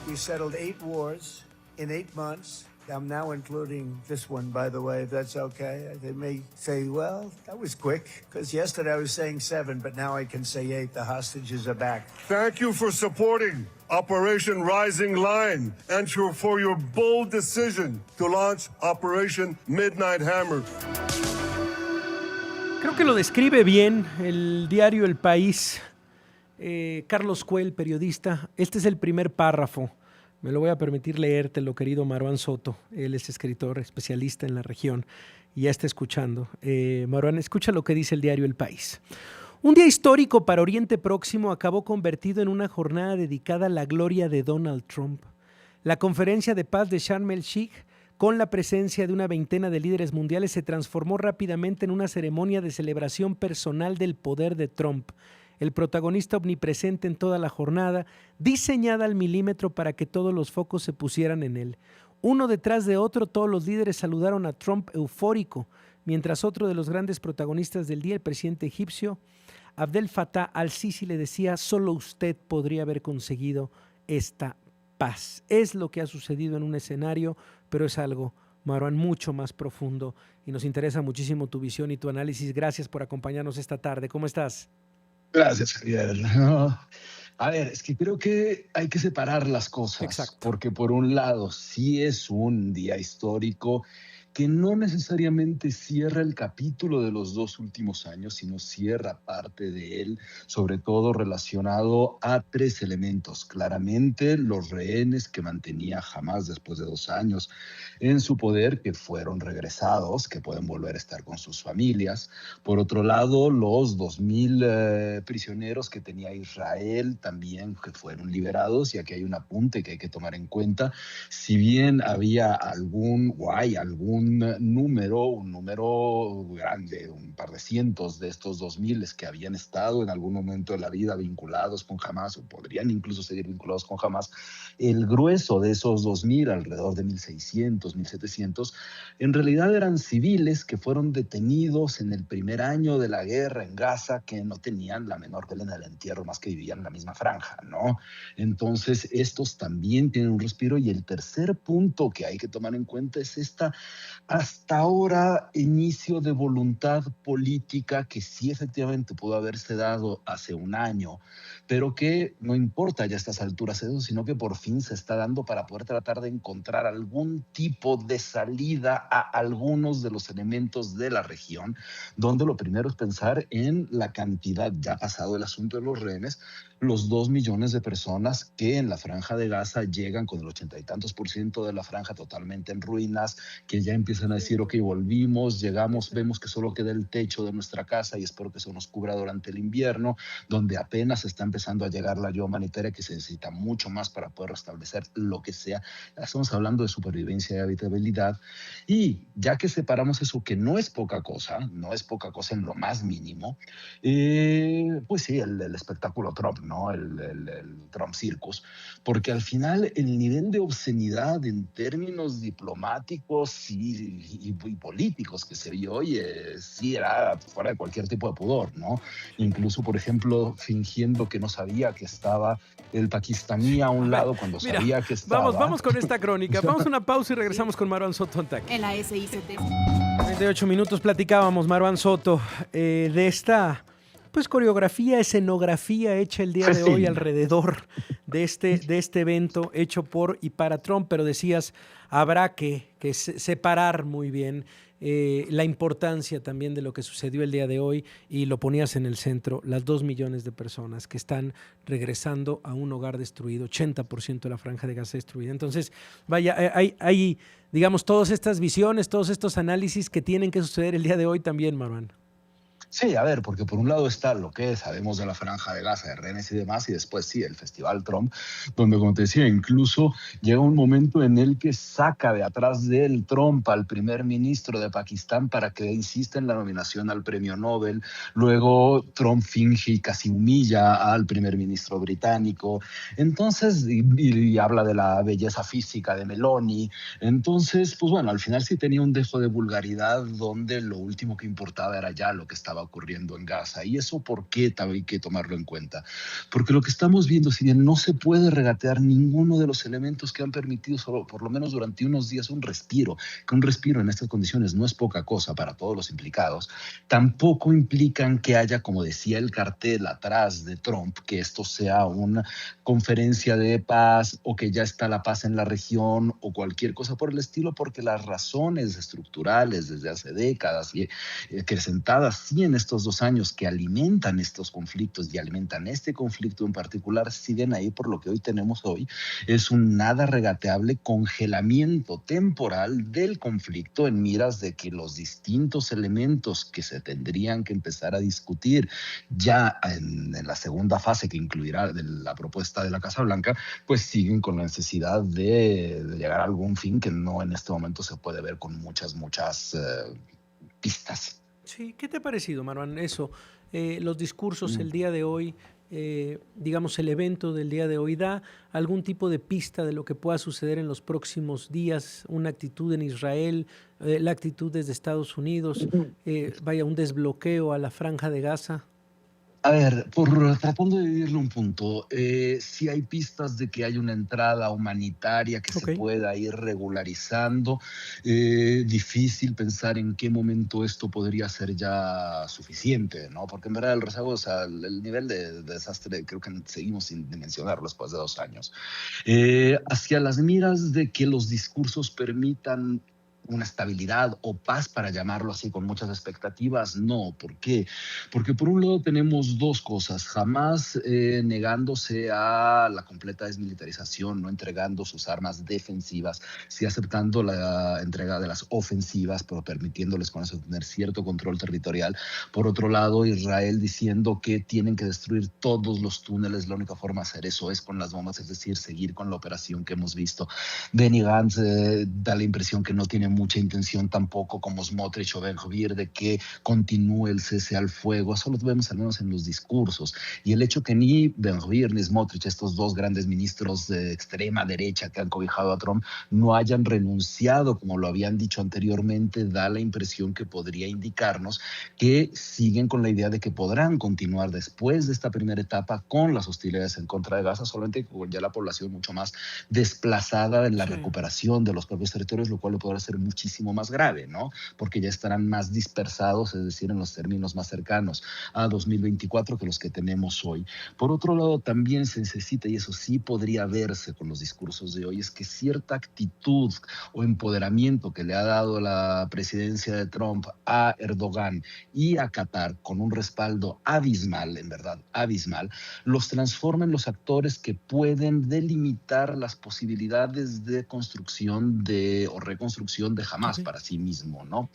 We settled 8 wars in 8 months. I'm now including this one, by the way, if that's okay. They may say, well, that was quick, because yesterday I was saying 7, but now I can say 8. The hostages are back. Thank you for supporting Operation Rising Lion and for your bold decision to launch Operation Midnight Hammer. Creo que lo describe bien el diario El País. Carlos Cuel, periodista. Este es el primer párrafo. Me lo voy a permitir leértelo, querido Marwan Soto. Él es escritor, especialista en la región y ya está escuchando. Marwan, escucha lo que dice el diario El País. Un día histórico para Oriente Próximo acabó convertido en una jornada dedicada a la gloria de Donald Trump. La conferencia de paz de Sharm el-Sheikh, con la presencia de una veintena de líderes mundiales, se transformó rápidamente en una ceremonia de celebración personal del poder de Trump, el protagonista omnipresente en toda la jornada, diseñada al milímetro para que todos los focos se pusieran en él. Uno detrás de otro, todos los líderes saludaron a Trump eufórico, mientras otro de los grandes protagonistas del día, el presidente egipcio, Abdel Fattah al-Sisi, le decía: solo usted podría haber conseguido esta paz. Es lo que ha sucedido en un escenario, pero es algo, Marwan, mucho más profundo, y nos interesa muchísimo tu visión y tu análisis. Gracias por acompañarnos esta tarde. ¿Cómo estás? Gracias, Javier. No. A ver, es que creo que hay que separar las cosas. Exacto. Porque por un lado sí es un día histórico que no necesariamente cierra el capítulo de los 2 últimos años, sino cierra parte de él, sobre todo relacionado a 3 elementos. Claramente, los rehenes que mantenía Hamás después de 2 años en su poder, que fueron regresados, que pueden volver a estar con sus familias. Por otro lado, los 2.000 prisioneros que tenía Israel también, que fueron liberados, y aquí hay un apunte que hay que tomar en cuenta. Si bien había hay algún número grande, un par de cientos de estos 2.000 que habían estado en algún momento de la vida vinculados con Hamás, o podrían incluso seguir vinculados con Hamás, el grueso de esos 2.000, alrededor de 1.600, 1.700, en realidad eran civiles que fueron detenidos en el primer año de la guerra en Gaza, que no tenían la menor pena del entierro, más que vivían en la misma franja, ¿no? Entonces, estos también tienen un respiro. Y el tercer punto que hay que tomar en cuenta es esta, hasta ahora, inicio de voluntad política que sí efectivamente pudo haberse dado hace un año, pero que no importa ya a estas alturas eso, sino que por fin se está dando para poder tratar de encontrar algún tipo de salida a algunos de los elementos de la región, donde lo primero es pensar en la cantidad, ya pasado el asunto de los rehenes, los 2 millones de personas que en la franja de Gaza llegan con el 80 y tantos % de la franja totalmente en ruinas, que ya empiezan a decir, ok, volvimos, llegamos, vemos que solo queda el techo de nuestra casa y espero que eso nos cubra durante el invierno, donde apenas está empezando a llegar la ayuda humanitaria, que se necesita mucho más para poder restablecer lo que sea. Estamos hablando de supervivencia y habitabilidad. Y ya que separamos eso, que no es poca cosa en lo más mínimo, pues sí, el espectáculo Trump, ¿no? El Trump Circus, porque al final el nivel de obscenidad en términos diplomáticos y políticos que se vio hoy sí era fuera de cualquier tipo de pudor, ¿no? Incluso, por ejemplo, fingiendo que no sabía que estaba el pakistaní a un lado cuando sabía que estaba. Vamos con esta crónica. Vamos a una pausa y regresamos con Marwan Soto en la SICT. 38 minutos platicábamos, Marwan Soto, de esta coreografía, escenografía hecha el día de hoy alrededor de este evento hecho por y para Trump, pero decías, habrá que separar muy bien la importancia también de lo que sucedió el día de hoy, y lo ponías en el centro, las 2 millones de personas que están regresando a un hogar destruido, 80% de la franja de Gaza destruida. Entonces, vaya, hay, digamos, todas estas visiones, todos estos análisis que tienen que suceder el día de hoy también, Marwan. Sí, a ver, porque por un lado está lo que sabemos de la franja de Gaza, de rehenes y demás, y después sí, el Festival Trump, donde, como te decía, incluso llega un momento en el que saca de atrás del Trump al primer ministro de Pakistán para que insista en la nominación al premio Nobel. Luego Trump finge y casi humilla al primer ministro británico. Entonces, y habla de la belleza física de Meloni. Entonces, pues bueno, al final sí tenía un dejo de vulgaridad donde lo último que importaba era ya lo que estaba ocurriendo en Gaza. ¿Y eso por qué hay que tomarlo en cuenta? Porque lo que estamos viendo, si bien no se puede regatear ninguno de los elementos que han permitido, solo, por lo menos durante unos días, un respiro, que un respiro en estas condiciones no es poca cosa para todos los implicados, tampoco implican que haya, como decía el cartel atrás de Trump, que esto sea una conferencia de paz o que ya está la paz en la región o cualquier cosa por el estilo, porque las razones estructurales desde hace décadas y acrecentadas sí en estos 2 años que alimentan estos conflictos y alimentan este conflicto en particular siguen ahí. Por lo que hoy tenemos hoy es un nada regateable congelamiento temporal del conflicto en miras de que los distintos elementos que se tendrían que empezar a discutir ya en la segunda fase que incluirá de la propuesta de la Casa Blanca, pues siguen con la necesidad de llegar a algún fin que no en este momento se puede ver con muchas pistas. Sí, ¿qué te ha parecido, Marwan? Eso, los discursos el día de hoy, digamos, el evento del día de hoy, ¿da algún tipo de pista de lo que pueda suceder en los próximos días? Una actitud en Israel, la actitud desde Estados Unidos, un desbloqueo a la Franja de Gaza. A ver, tratando de dividirle un punto, sí hay pistas de que hay una entrada humanitaria que se pueda ir regularizando. Difícil pensar en qué momento esto podría ser ya suficiente, ¿no? Porque en verdad el rezago, o sea, el nivel de desastre creo que seguimos sin dimensionarlo después de 2 años. Hacia las miras de que los discursos permitan una estabilidad o paz, para llamarlo así, con muchas expectativas, no. ¿Por qué? Porque por un lado tenemos 2 cosas. Hamas negándose a la completa desmilitarización, no entregando sus armas defensivas, sí aceptando la entrega de las ofensivas, pero permitiéndoles con eso tener cierto control territorial. Por otro lado, Israel diciendo que tienen que destruir todos los túneles. La única forma de hacer eso es con las bombas, es decir, seguir con la operación que hemos visto. Benny Gantz da la impresión que no tiene mucha intención tampoco, como Smotrich o Ben-Gvir, de que continúe el cese al fuego. Eso lo vemos al menos en los discursos. Y el hecho que ni Ben-Gvir ni Smotrich, estos 2 grandes ministros de extrema derecha que han cobijado a Trump, no hayan renunciado, como lo habían dicho anteriormente, da la impresión que podría indicarnos que siguen con la idea de que podrán continuar después de esta primera etapa con las hostilidades en contra de Gaza, solamente con ya la población mucho más desplazada en la recuperación de los propios territorios, lo cual lo podrá hacer muchísimo más grave, ¿no? Porque ya estarán más dispersados, es decir, en los términos más cercanos a 2024 que los que tenemos hoy. Por otro lado, también se necesita, y eso sí podría verse con los discursos de hoy, es que cierta actitud o empoderamiento que le ha dado la presidencia de Trump a Erdogan y a Qatar, con un respaldo abismal, en verdad abismal, los transforma en los actores que pueden delimitar las posibilidades de construcción o reconstrucción de Hamas para sí mismo, ¿no?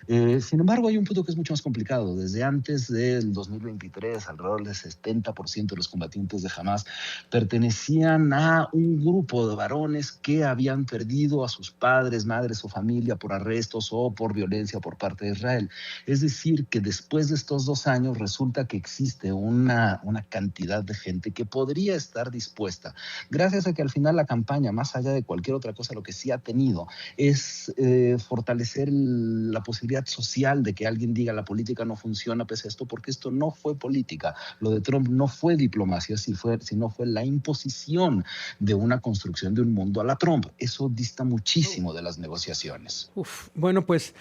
Sin embargo, hay un punto que es mucho más complicado. Desde antes del 2023, alrededor del 70% de los combatientes de Hamas pertenecían a un grupo de varones que habían perdido a sus padres, madres o familia por arrestos o por violencia por parte de Israel. Es decir, que después de estos 2 años resulta que existe una cantidad de gente que podría estar dispuesta, gracias a que al final la campaña, más allá de cualquier otra cosa, lo que sí ha tenido es fortalecer la posibilidad social de que alguien diga la política no funciona pese a esto, porque esto no fue política. Lo de Trump no fue diplomacia, sino fue la imposición de una construcción de un mundo a la Trump. Eso dista muchísimo de las negociaciones. Bueno, pues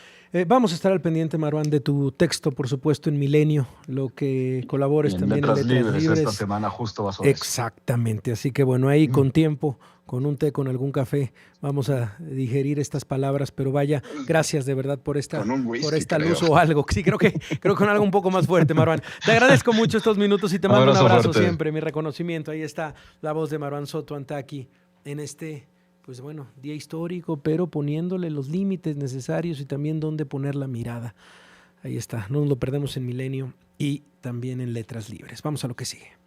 vamos a estar al pendiente, Marwan, de tu texto, por supuesto, en Milenio, lo que colabores también en Letras Libres. Esta semana justo va sobre Exactamente, así que bueno, ahí con tiempo, con un té, con algún café, vamos a digerir estas palabras, pero vaya, gracias de verdad por esta luz o algo. Sí, creo con algo un poco más fuerte, Marwan. Te agradezco mucho estos minutos y te mando un abrazo siempre, mi reconocimiento. Ahí está la voz de Marwan Soto Antaki en este, pues bueno, día histórico, pero poniéndole los límites necesarios y también dónde poner la mirada. Ahí está, no nos lo perdemos en Milenio y también en Letras Libres. Vamos a lo que sigue.